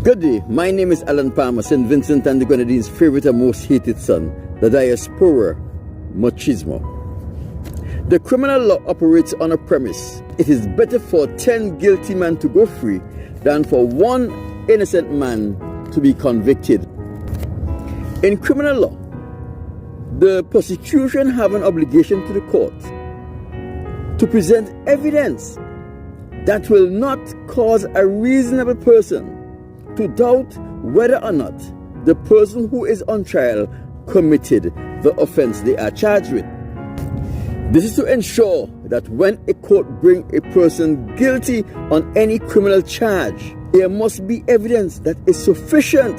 Good day, my name is Alan Palmer, St. Vincent and the Grenadines' favorite and most hated son, the diaspora machismo. The criminal law operates on a premise. It is better for 10 guilty men to go free than for one innocent man to be convicted. In criminal law, the prosecution have an obligation to the court to present evidence that will not cause a reasonable person to doubt whether or not the person who is on trial committed the offense they are charged with. This is to ensure that when a court brings a person guilty on any criminal charge, there must be evidence that is sufficient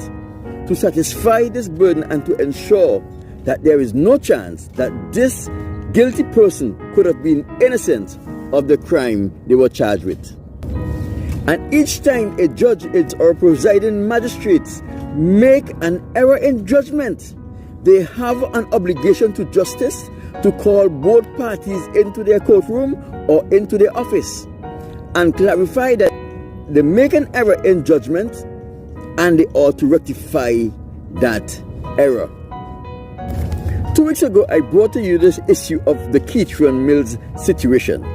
to satisfy this burden and to ensure that there is no chance that this guilty person could have been innocent of the crime they were charged with. And each time a judge or presiding magistrates make an error in judgment, they have an obligation to justice to call both parties into their courtroom or into their office and clarify that they make an error in judgment and they ought to rectify that error. 2 weeks ago, I brought to you this issue of the Keithron Mills situation.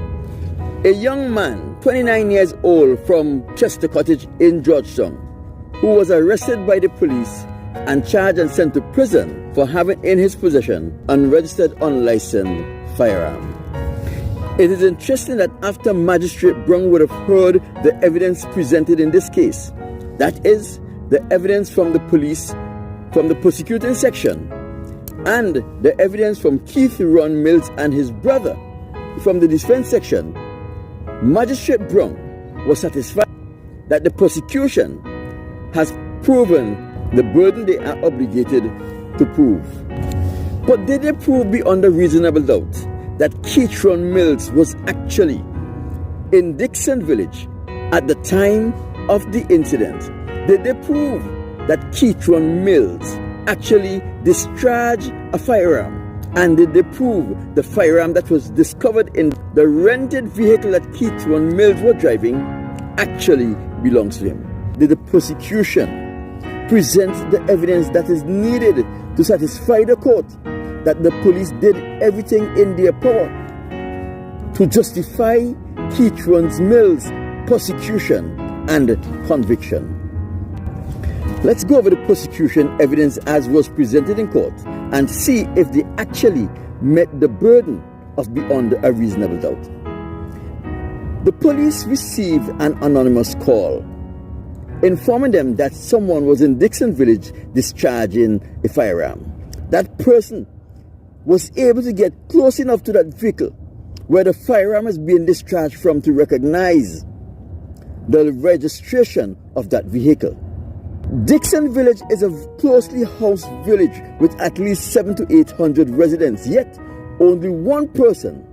A young man, 29 years old, from Chester Cottage in Georgetown, who was arrested by the police and charged and sent to prison for having in his possession unregistered, unlicensed firearm. It is interesting that after Magistrate Brown would have heard the evidence presented in this case, that is, the evidence from the police, from the prosecuting section, and the evidence from Keithron Mills and his brother from the defense section, Magistrate Brown was satisfied that the prosecution has proven the burden they are obligated to prove. But did they prove beyond a reasonable doubt that Keithron Mills was actually in Dixon Village at the time of the incident? Did they prove that Keithron Mills actually discharged a firearm? And did they prove the firearm that was discovered in the rented vehicle that Keithron Mills was driving actually belongs to him? Did the prosecution present the evidence that is needed to satisfy the court that the police did everything in their power to justify Keithron Mills' prosecution and conviction? Let's go over the prosecution evidence as was presented in court and see if they actually met the burden of beyond a reasonable doubt. The police received an anonymous call informing them that someone was in Dixon Village discharging a firearm. That person was able to get close enough to that vehicle where the firearm is being discharged from to recognize the registration of that vehicle. Dixon Village is a closely housed village with at least 700 to 800 residents, yet only one person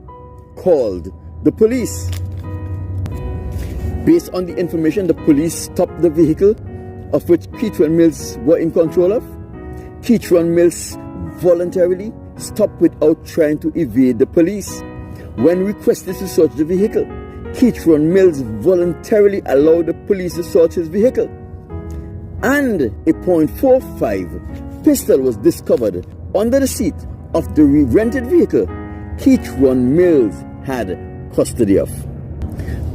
called the police. Based on the information, the police stopped the vehicle of which Keithron Mills were in control of. Keithron Mills voluntarily stopped without trying to evade the police. When requested to search the vehicle, Keithron Mills voluntarily allowed the police to search his vehicle. And a .45 pistol was discovered under the seat of the rented vehicle Keithron Mills had custody of.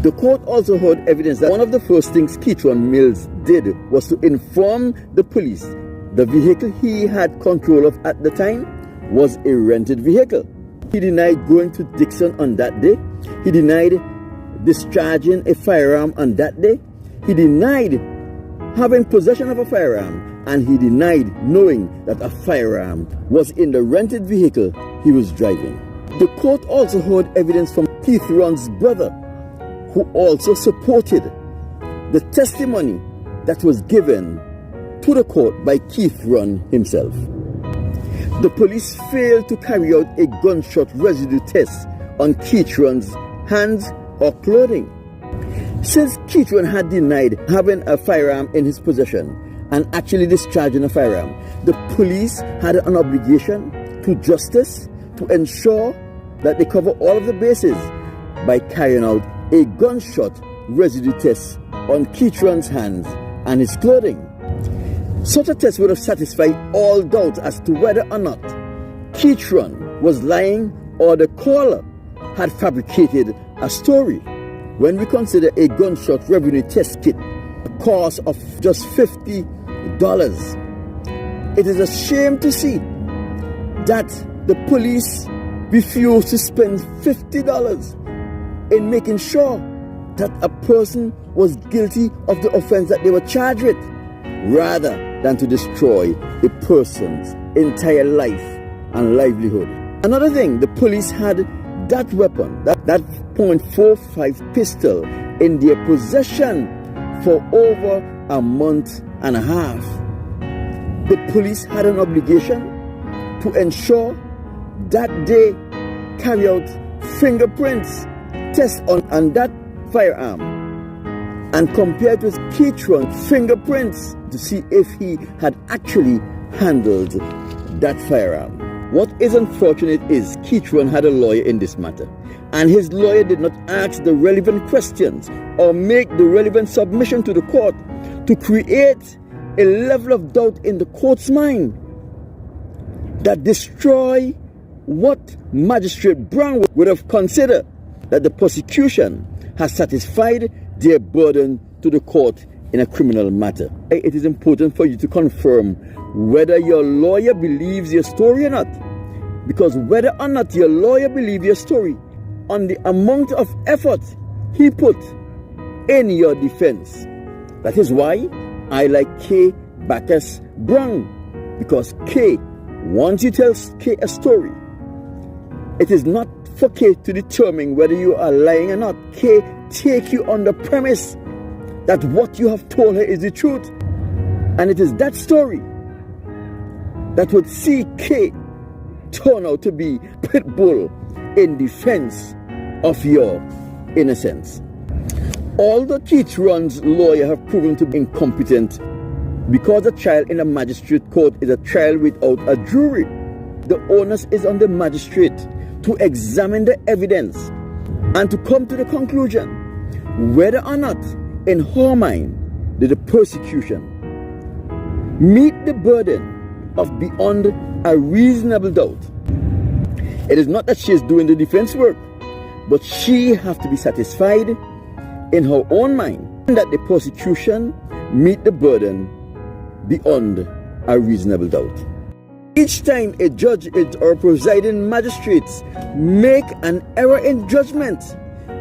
The court also heard evidence that one of the first things Keithron Mills did was to inform the police the vehicle he had control of at the time was a rented vehicle. He denied going to Dixon on that day. He denied discharging a firearm on that day. He denied having possession of a firearm, and he denied knowing that a firearm was in the rented vehicle he was driving. The court also heard evidence from Keithron's brother, who also supported the testimony that was given to the court by Keithron himself. The police failed to carry out a gunshot residue test on Keithron's hands or clothing. Since Keithron had denied having a firearm in his possession and actually discharging a firearm, the police had an obligation to justice to ensure that they cover all of the bases by carrying out a gunshot residue test on Keithron's hands and his clothing. Such a test would have satisfied all doubt as to whether or not Keithron was lying or the caller had fabricated a story. When we consider a gunshot revenue test kit, a cost of just $50, it is a shame to see that the police refused to spend $50 in making sure that a person was guilty of the offense that they were charged with, rather than to destroy a person's entire life and livelihood. Another thing, the police had that weapon, that .45 pistol, in their possession for over a month and a half. The police had an obligation to ensure that they carry out fingerprints tests on that firearm and compared with Keithron's fingerprints to see if he had actually handled that firearm. What is unfortunate is Keithron had a lawyer in this matter, and his lawyer did not ask the relevant questions or make the relevant submission to the court to create a level of doubt in the court's mind that destroy what Magistrate Brown would have considered that the prosecution has satisfied their burden to the court in a criminal matter. It is important for you to confirm whether your lawyer believes your story or not, because whether or not your lawyer believes your story on the amount of effort he put in your defense. That is why I like K. Bacchus Brown, because K, once you tell K a story, it is not for K to determine whether you are lying or not. K take you on the premise that what you have told her is the truth, and it is that story that would see K turn out to be pit bull in defense of your innocence. Although Keithron's lawyer have proven to be incompetent, because a trial in a magistrate court is a trial without a jury, the onus is on the magistrate to examine the evidence and to come to the conclusion whether or not, in her mind, did the prosecution meet the burden of beyond a reasonable doubt. It is not that she is doing the defense work, but she has to be satisfied in her own mind that the prosecution meet the burden beyond a reasonable doubt. Each time a judge or presiding magistrates make an error in judgment,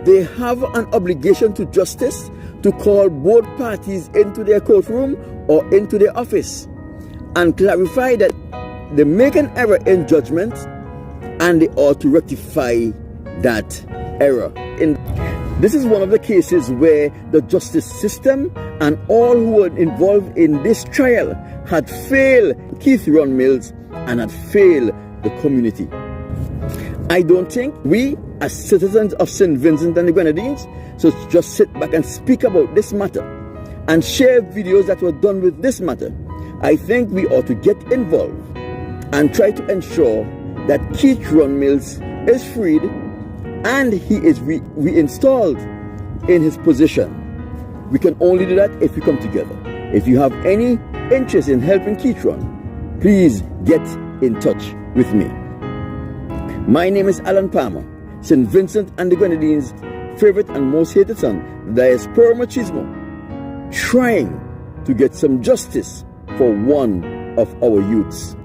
they have an obligation to justice to call both parties into their courtroom or into their office and clarify that they make an error in judgment and they ought to rectify that error. This is one of the cases where the justice system and all who were involved in this trial had failed Keithron Mills and had failed the community. I don't think we, as citizens of St. Vincent and the Grenadines, should just sit back and speak about this matter and share videos that were done with this matter. I think we ought to get involved and try to ensure that Keithron Mills is freed and he is reinstalled in his position. We can only do that if we come together. If you have any interest in helping Keithron, please get in touch with me. My name is Alan Palmer, St. Vincent and the Grenadines' favorite and most hated son, the diaspora machismo, trying to get some justice for one of our youths.